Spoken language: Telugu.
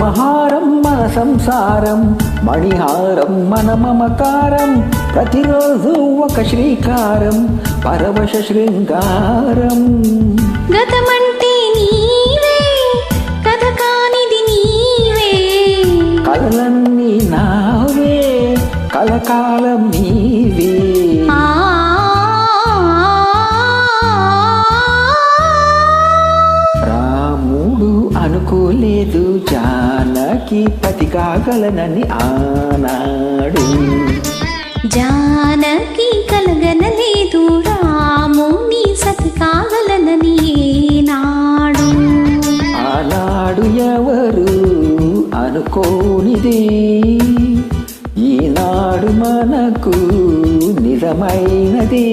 ప్రేమహారం మన సంసారం, మణిహారం మన మమకారం, ప్రతిరోజు ఒక శ్రీకారం, పరవశ శృంగారం. గతమంటే నీవే, కథ కానిది నీవే, కలలన్నీ నావే, కలకాలం నీవే. రాముడు అనుకోలేదు జానకి పతి కాగలనని ఆనాడు, జానకి కలగనలేదు రాముని సతి కాగలనని నాడు. ఆనాడు ఎవరు అనుకోనిది, ఈనాడు మనకు నిజమైనది.